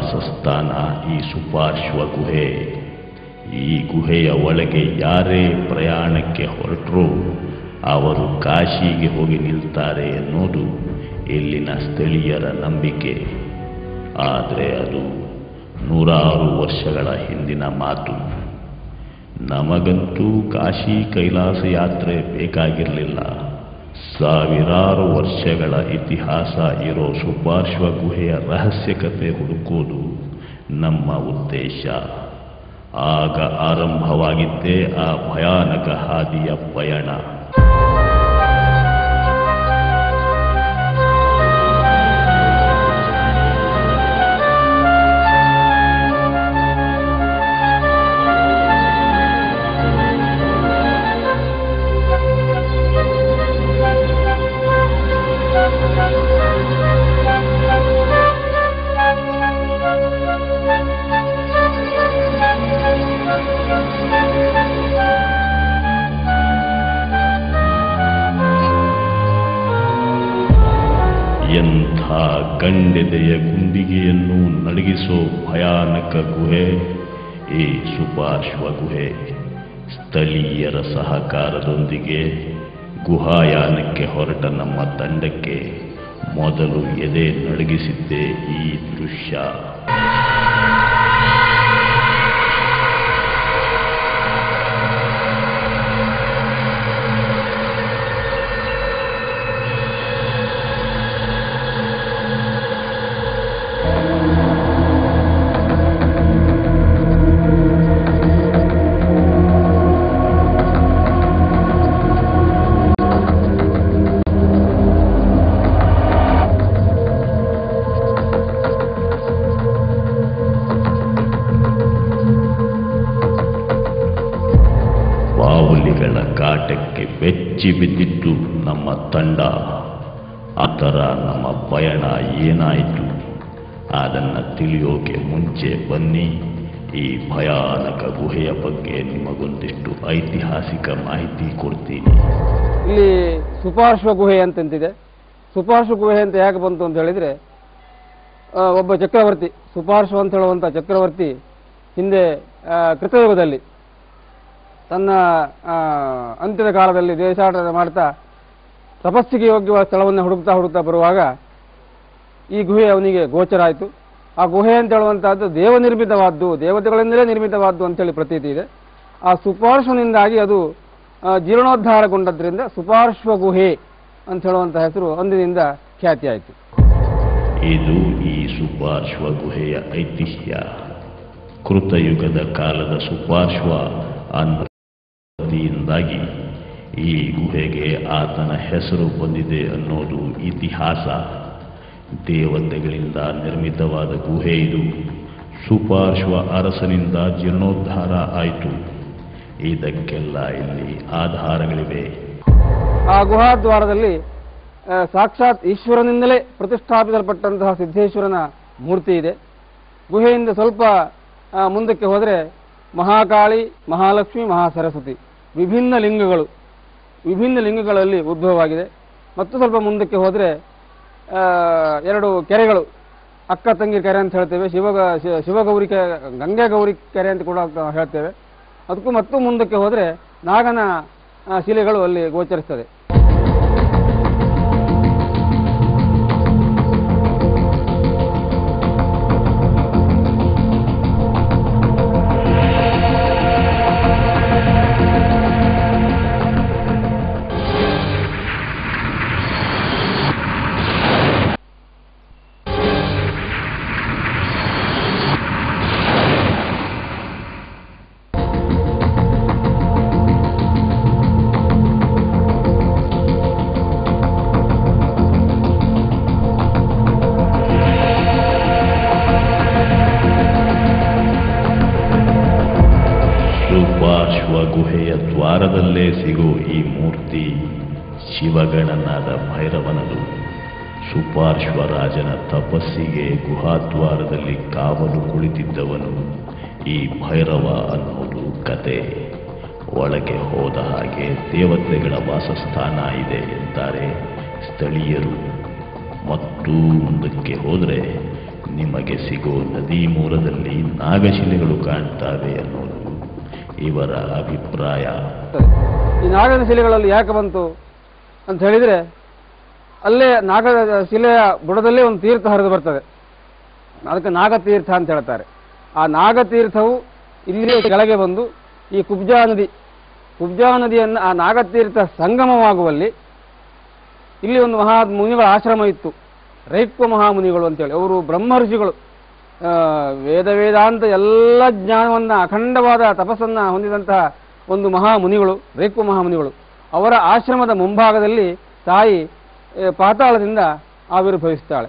ವಾಸಸ್ಥಾನ ಈ ಸುಪಾರ್ಶ್ವ ಗುಹೆ. ಈ ಗುಹೆಯ ಒಳಗೆ ಯಾರೇ ಪ್ರಯಾಣಕ್ಕೆ ಹೊರಟರೂ ಅವರು ಕಾಶಿಗೆ ಹೋಗಿ ನಿಲ್ತಾರೆ ಎನ್ನುವುದು ಇಲ್ಲಿನ ಸ್ಥಳೀಯರ ನಂಬಿಕೆ. ಆದರೆ ಅದು 100 ವರ್ಷಗಳ ಹಿಂದಿನ ಮಾತು. ನಮಗಂತೂ ಕಾಶಿ ಕೈಲಾಸ ಯಾತ್ರೆ ಬೇಕಾಗಿರಲಿಲ್ಲ. ಸಾವಿರಾರು ವರ್ಷಗಳ ಇತಿಹಾಸ ಇರೋ ಸುಪಾರ್ಶ್ವ ಗುಹೆಯ ರಹಸ್ಯ ಕಥೆ ಹುಡುಕೋದು ನಮ್ಮ ಉದ್ದೇಶ. ಆಗ ಆರಂಭವಾಗಿದ್ದೇ ಆ ಭಯಾನಕ ಹಾದಿಯ ಪಯಣ. ಎಂಥ ಗಂಡೆದೆಯ ಗುಂಡಿಗೆಯನ್ನು ನಡಗಿಸೋ ಭಯಾನಕ ಗುಹೆ ಈ ಸುಪಾರ್ಶ್ವ ಗುಹೆ. ಸ್ಥಳೀಯರ ಸಹಕಾರದೊಂದಿಗೆ ಗುಹಾಯಾನಕ್ಕೆ ಹೊರಟ ನಮ್ಮ ತಂಡಕ್ಕೆ ಮೊದಲು ಎದೆ ನಡಗಿಸಿದ್ದೇ ಈ ದೃಶ್ಯ. ಬಾವುಲಿಗಳ ಕಾಟಕ್ಕೆ ಬೆಚ್ಚಿ ಬಿದ್ದಿದ್ದು ನಮ್ಮ ತಂಡ. ಆ ಥರ ನಮ್ಮ ಪಯಣ ಏನಾಯಿತು ಅದನ್ನು ತಿಳಿಯೋಕೆ ಮುಂಚೆ ಬನ್ನಿ ಈ ಭಯಾನಕ ಗುಹೆಯ ಬಗ್ಗೆ ನಿಮಗೊಂದಿಷ್ಟು ಐತಿಹಾಸಿಕ ಮಾಹಿತಿ ಕೊಡ್ತೀನಿ. ಇಲ್ಲಿ ಸುಪಾರ್ಶ್ವ ಗುಹೆ ಅಂತಂತಿದೆ. ಸುಪಾರ್ಶ್ವ ಗುಹೆ ಅಂತ ಯಾಕೆ ಬಂತು ಅಂತ ಹೇಳಿದರೆ, ಒಬ್ಬ ಚಕ್ರವರ್ತಿ, ಸುಪಾರ್ಶ್ವ ಅಂತ ಹೇಳುವಂಥ ಚಕ್ರವರ್ತಿ ಹಿಂದೆ ಕೃತಯುಗದಲ್ಲಿ ತನ್ನ ಅಂತ್ಯದ ಕಾಲದಲ್ಲಿ ದೇಶಾಟನೆ ಮಾಡ್ತಾ ತಪಸ್ಸಿಗೆ ಯೋಗ್ಯವಾದ ಸ್ಥಳವನ್ನು ಹುಡುಕ್ತಾ ಬರುವಾಗ ಈ ಗುಹೆ ಅವನಿಗೆ ಗೋಚರ ಆಯಿತು. ಆ ಗುಹೆ ಅಂತ ಹೇಳುವಂತಹದ್ದು ದೇವನಿರ್ಮಿತವಾದ್ದು, ದೇವತೆಗಳಿಂದಲೇ ನಿರ್ಮಿತವಾದ್ದು ಅಂತೇಳಿ ಪ್ರತೀತಿ ಇದೆ. ಆ ಸುಪಾರ್ಶ್ವನಿಂದಾಗಿ ಅದು ಜೀರ್ಣೋದ್ಧಾರಗೊಂಡದ್ರಿಂದ ಸುಪಾರ್ಶ್ವ ಗುಹೆ ಅಂತ ಹೇಳುವಂಥ ಹೆಸರು ಅಂದಿನಿಂದ ಖ್ಯಾತಿಯಾಯಿತು. ಇದು ಈ ಸುಪಾರ್ಶ್ವ ಗುಹೆಯ ಐತಿಹ್ಯ. ಕೃತಯುಗದ ಕಾಲದ ಸುಪಾರ್ಶ್ವ ಅನ್ನೋದಿಂದಾಗಿ ಈ ಗುಹೆಗೆ ಆತನ ಹೆಸರು ಬಂದಿದೆ ಅನ್ನೋದು ಇತಿಹಾಸ. ದೇವತೆಗಳಿಂದ ನಿರ್ಮಿತವಾದ ಗುಹೆ ಇದು. ಸುಪಾರ್ಶ್ವ ಅರಸನಿಂದ ಜೀರ್ಣೋದ್ಧಾರ ಆಯಿತು. ಇದಕ್ಕೆಲ್ಲ ಇಲ್ಲಿ ಆಧಾರಗಳಿವೆ. ಆ ಗುಹಾದ್ವಾರದಲ್ಲಿ ಸಾಕ್ಷಾತ್ ಈಶ್ವರನಿಂದಲೇ ಪ್ರತಿಷ್ಠಾಪಿಸಲ್ಪಟ್ಟಂತಹ ಸಿದ್ದೇಶ್ವರನ ಮೂರ್ತಿ ಇದೆ. ಗುಹೆಯಿಂದ ಸ್ವಲ್ಪ ಮುಂದಕ್ಕೆ ಹೋದರೆ ಮಹಾಕಾಳಿ, ಮಹಾಲಕ್ಷ್ಮಿ, ಮಹಾಸರಸ್ವತಿ ವಿಭಿನ್ನ ಲಿಂಗಗಳಲ್ಲಿ ಉದ್ಭವವಾಗಿದೆ. ಮತ್ತು ಸ್ವಲ್ಪ ಮುಂದಕ್ಕೆ ಹೋದರೆ 2 ಕೆರೆಗಳು, ಅಕ್ಕ ತಂಗಿ ಕೆರೆ ಅಂತ ಹೇಳ್ತೇವೆ, ಶಿವಗೌರಿ ಗಂಗೆ ಗೌರಿ ಕೆರೆ ಅಂತ ಕೂಡ ಹೇಳ್ತೇವೆ. ಅದಕ್ಕೂ ಮತ್ತು ಮುಂದಕ್ಕೆ ಹೋದರೆ ನಾಗನ ಶಿಲೆಗಳು ಅಲ್ಲಿ ಗೋಚರಿಸ್ತದೆ. ಗುಹೆಯ ದ್ವಾರದಲ್ಲೇ ಸಿಗೋ ಈ ಮೂರ್ತಿ ಶಿವಗಣನಾದ ಭೈರವನದು. ಸುಪಾರ್ಶ್ವರಾಜನ ತಪಸ್ಸಿಗೆ ಗುಹಾದ್ವಾರದಲ್ಲಿ ಕಾವಲು ಕುಳಿತಿದ್ದವನು ಈ ಭೈರವ ಅನ್ನೋದು ಕತೆ. ಒಳಗೆ ಹೋದ ಹಾಗೆ ದೇವತೆಗಳ ವಾಸಸ್ಥಾನ ಇದೆ ಎಂತಾರೆ ಸ್ಥಳೀಯರು. ಮತ್ತು ಮುಂದಕ್ಕೆ ಹೋದರೆ ನಿಮಗೆ ಸಿಗೋ ನದಿ ಮೂಲದಲ್ಲಿ ನಾಗಶಿಲೆಗಳು ಕಾಣ್ತಾವೆ ಅನ್ನೋದು ಇವರ ಅಭಿಪ್ರಾಯ. ಈ ನಾಗದ ಶಿಲೆಗಳಲ್ಲಿ ಯಾಕೆ ಬಂತು ಅಂತ ಹೇಳಿದರೆ, ಅಲ್ಲೇ ನಾಗದ ಶಿಲೆಯ ಬುಡದಲ್ಲೇ ಒಂದು ತೀರ್ಥ ಹರಿದು ಬರ್ತದೆ, ಅದಕ್ಕೆ ನಾಗತೀರ್ಥ ಅಂತ ಹೇಳ್ತಾರೆ. ಆ ನಾಗತೀರ್ಥವು ಇಲ್ಲಿ ಕೆಳಗೆ ಬಂದು ಈ ಕುಬ್ಜಾ ನದಿಯನ್ನು ಆ ನಾಗತೀರ್ಥ ಸಂಗಮವಾಗುವಲ್ಲಿ ಇಲ್ಲಿ ಒಂದು ಮುನಿಗಳ ಆಶ್ರಮ ಇತ್ತು, ರೈಕ್ವ ಮಹಾಮುನಿಗಳು ಅಂತೇಳಿ. ಅವರು ಬ್ರಹ್ಮರ್ಷಿಗಳು, ವೇದಾಂತ ಎಲ್ಲ ಜ್ಞಾನವನ್ನು, ಅಖಂಡವಾದ ತಪಸ್ಸನ್ನು ಹೊಂದಿದಂತಹ ಒಂದು ಮಹಾಮುನಿಗಳು, ರೈಕ್ವ ಮಹಾಮುನಿಗಳು. ಅವರ ಆಶ್ರಮದ ಮುಂಭಾಗದಲ್ಲಿ ತಾಯಿ ಪಾತಾಳದಿಂದ ಆವಿರ್ಭವಿಸ್ತಾಳೆ.